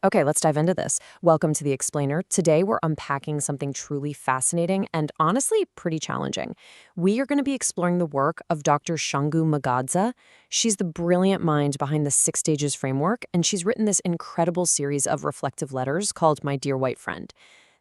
Okay, let's dive into this. Welcome to The Explainer. Today, we're unpacking something truly fascinating and honestly pretty challenging. We are going to be exploring the work of Dr. Shungu M'gadzah. She's the brilliant mind behind the Six Stages framework, and she's written this incredible series of reflective letters called My Dear White Friend.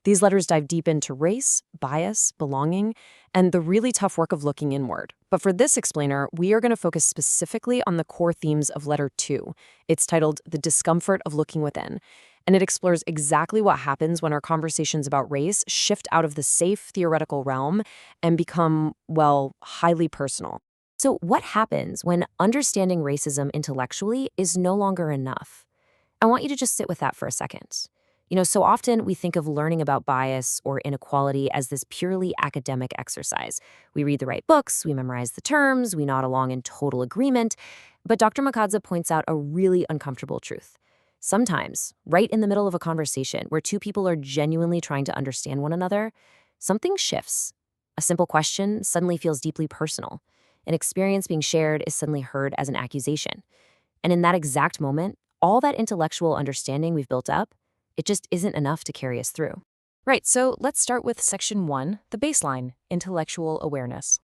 These letters dive deep into race, bias, belonging, and the really tough work of looking inward. But for this explainer, we are going to focus specifically on the core themes of letter 2. It's titled The Discomfort of Looking Within, and it explores exactly what happens when our conversations about race shift out of the safe theoretical realm and become, well, highly personal. So what happens when understanding racism intellectually is no longer enough? I want you to just sit with that for a second. So often we think of learning about bias or inequality as this purely academic exercise. We read the right books, we memorize the terms, we nod along in total agreement. But Dr. M'gadzah points out a really uncomfortable truth. Sometimes, right in the middle of a conversation where two people are genuinely trying to understand one another, something shifts. A simple question suddenly feels deeply personal. An experience being shared is suddenly heard as an accusation. And in that exact moment, all that intellectual understanding we've built up, it just isn't enough to carry us through. Right, so let's start with section 1, the baseline, intellectual awareness.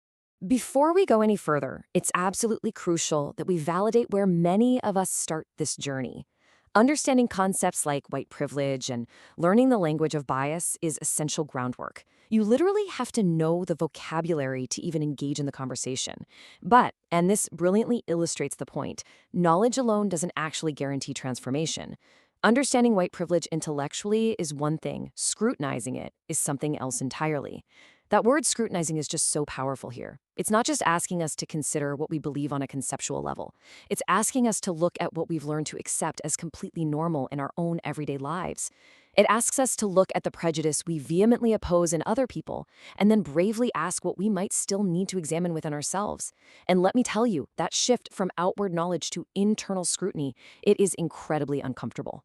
Before we go any further, it's absolutely crucial that we validate where many of us start this journey. Understanding concepts like white privilege and learning the language of bias is essential groundwork. You literally have to know the vocabulary to even engage in the conversation. But, and this brilliantly illustrates the point, knowledge alone doesn't actually guarantee transformation. Understanding white privilege intellectually is one thing, scrutinizing it is something else entirely. That word scrutinizing is just so powerful here. It's not just asking us to consider what we believe on a conceptual level. It's asking us to look at what we've learned to accept as completely normal in our own everyday lives. It asks us to look at the prejudice we vehemently oppose in other people, and then bravely ask what we might still need to examine within ourselves. And let me tell you, that shift from outward knowledge to internal scrutiny, it is incredibly uncomfortable.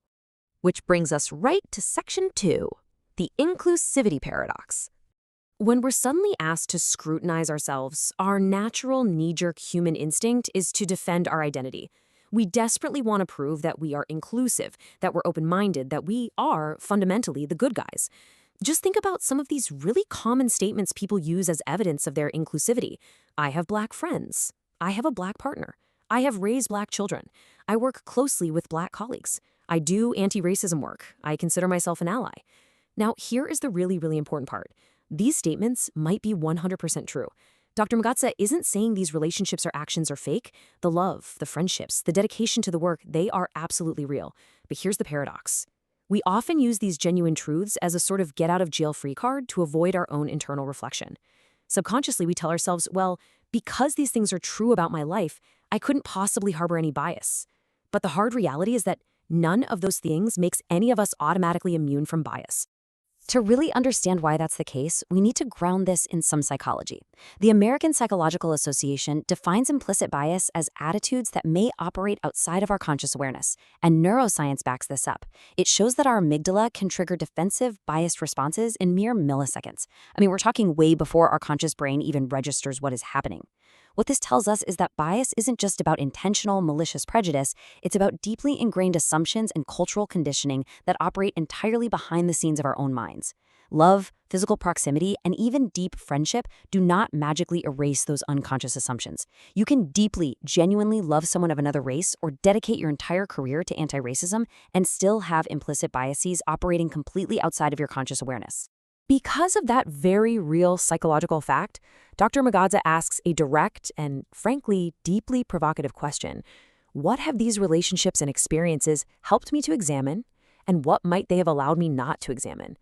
Which brings us right to section 2, the inclusivity paradox. When we're suddenly asked to scrutinize ourselves, our natural knee-jerk human instinct is to defend our identity. We desperately want to prove that we are inclusive, that we're open-minded, that we are fundamentally the good guys. Just think about some of these really common statements people use as evidence of their inclusivity. I have black friends. I have a black partner. I have raised black children. I work closely with black colleagues. I do anti-racism work. I consider myself an ally. Now, here is the really, really important part. These statements might be 100% true. Dr. M'gadzah isn't saying these relationships or actions are fake. The love, the friendships, the dedication to the work, they are absolutely real. But here's the paradox. We often use these genuine truths as a sort of get-out-of-jail-free card to avoid our own internal reflection. Subconsciously, we tell ourselves, well, because these things are true about my life, I couldn't possibly harbor any bias. But the hard reality is that none of those things makes any of us automatically immune from bias. To really understand why that's the case, we need to ground this in some psychology. The American Psychological Association defines implicit bias as attitudes that may operate outside of our conscious awareness, and neuroscience backs this up. It shows that our amygdala can trigger defensive, biased responses in mere milliseconds. I mean, we're talking way before our conscious brain even registers what is happening. What this tells us is that bias isn't just about intentional, malicious prejudice, it's about deeply ingrained assumptions and cultural conditioning that operate entirely behind the scenes of our own minds. Love, physical proximity, and even deep friendship do not magically erase those unconscious assumptions. You can deeply, genuinely love someone of another race or dedicate your entire career to anti-racism and still have implicit biases operating completely outside of your conscious awareness. Because of that very real psychological fact, Dr. M'gadzah asks a direct and, frankly, deeply provocative question. What have these relationships and experiences helped me to examine, and what might they have allowed me not to examine?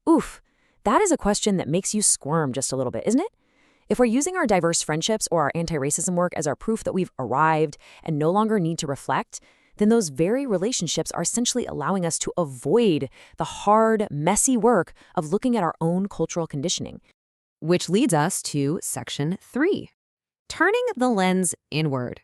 Oof, that is a question that makes you squirm just a little bit, isn't it? If we're using our diverse friendships or our anti-racism work as our proof that we've arrived and no longer need to reflect, then those very relationships are essentially allowing us to avoid the hard, messy work of looking at our own cultural conditioning. Which leads us to section 3, turning the lens inward.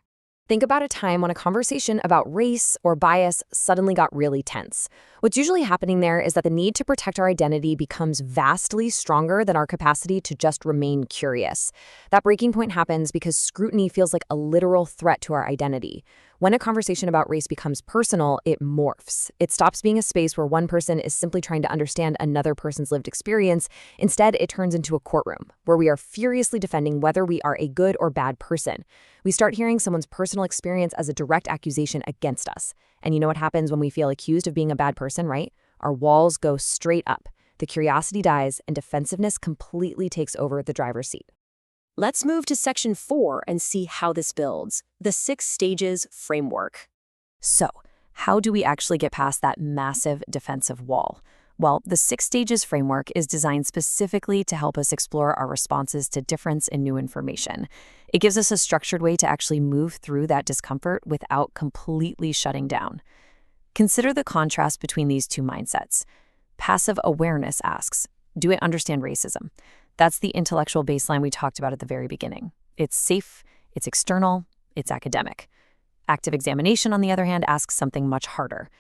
Think about a time when a conversation about race or bias suddenly got really tense. What's usually happening there is that the need to protect our identity becomes vastly stronger than our capacity to just remain curious. That breaking point happens because scrutiny feels like a literal threat to our identity. When a conversation about race becomes personal, it morphs. It stops being a space where one person is simply trying to understand another person's lived experience. Instead, it turns into a courtroom where we are furiously defending whether we are a good or bad person. We start hearing someone's personal experience as a direct accusation against us. And you know what happens when we feel accused of being a bad person, right? Our walls go straight up. The curiosity dies, and defensiveness completely takes over the driver's seat. Let's move to section 4 and see how this builds, the 6 stages framework. So, how do we actually get past that massive defensive wall? Well, the 6 stages framework is designed specifically to help us explore our responses to difference in new information. It gives us a structured way to actually move through that discomfort without completely shutting down. Consider the contrast between these two mindsets. Passive awareness asks, do I understand racism? That's the intellectual baseline we talked about at the very beginning. It's safe, it's external, it's academic. Active examination, on the other hand, asks something much harder.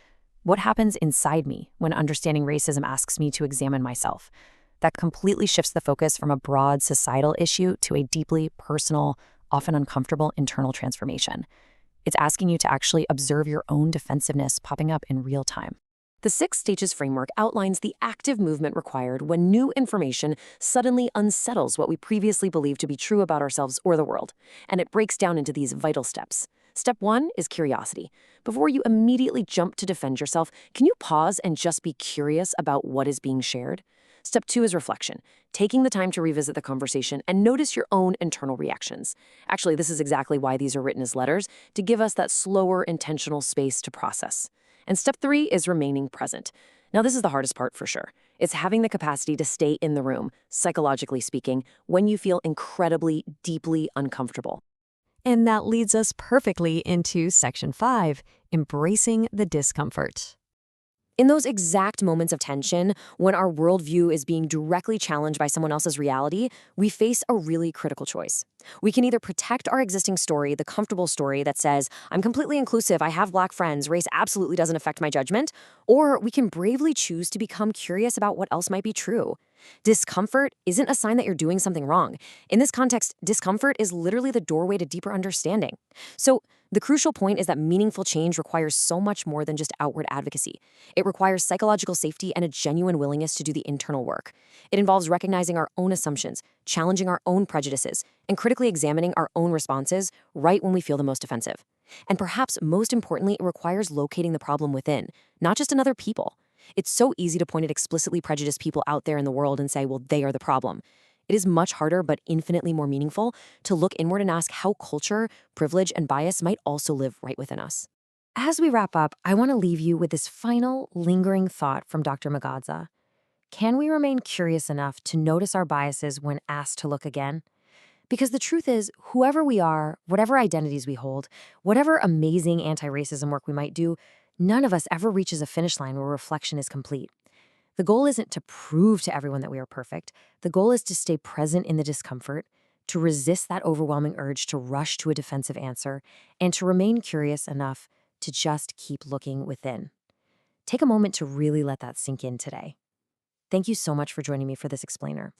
What happens inside me when understanding racism asks me to examine myself? That completely shifts the focus from a broad societal issue to a deeply personal, often uncomfortable internal transformation. It's asking you to actually observe your own defensiveness popping up in real time. The 6 stages framework outlines the active movement required when new information suddenly unsettles what we previously believed to be true about ourselves or the world, and it breaks down into these vital steps. Step 1 is curiosity. Before you immediately jump to defend yourself, can you pause and just be curious about what is being shared? Step 2 is reflection, taking the time to revisit the conversation and notice your own internal reactions. Actually, this is exactly why these are written as letters, to give us that slower, intentional space to process. And step 3 is remaining present. Now, this is the hardest part for sure. It's having the capacity to stay in the room, psychologically speaking, when you feel incredibly, deeply uncomfortable. And that leads us perfectly into section 5, embracing the discomfort. In those exact moments of tension, when our worldview is being directly challenged by someone else's reality, we face a really critical choice. We can either protect our existing story, the comfortable story that says, I'm completely inclusive, I have Black friends, race absolutely doesn't affect my judgment, or we can bravely choose to become curious about what else might be true. Discomfort isn't a sign that you're doing something wrong. In this context, discomfort is literally the doorway to deeper understanding. So, the crucial point is that meaningful change requires so much more than just outward advocacy. It requires psychological safety and a genuine willingness to do the internal work. It involves recognizing our own assumptions, challenging our own prejudices, and critically examining our own responses right when we feel the most defensive. And perhaps most importantly, it requires locating the problem within, not just in other people. It's so easy to point at explicitly prejudiced people out there in the world and say, well, they are the problem. It is much harder but infinitely more meaningful to look inward and ask how culture, privilege, and bias might also live right within us. As we wrap up, I want to leave you with this final, lingering thought from Dr. M'gadzah. Can we remain curious enough to notice our biases when asked to look again? Because the truth is, whoever we are, whatever identities we hold, whatever amazing anti-racism work we might do, none of us ever reaches a finish line where reflection is complete. The goal isn't to prove to everyone that we are perfect. The goal is to stay present in the discomfort, to resist that overwhelming urge to rush to a defensive answer, and to remain curious enough to just keep looking within. Take a moment to really let that sink in today. Thank you so much for joining me for this explainer.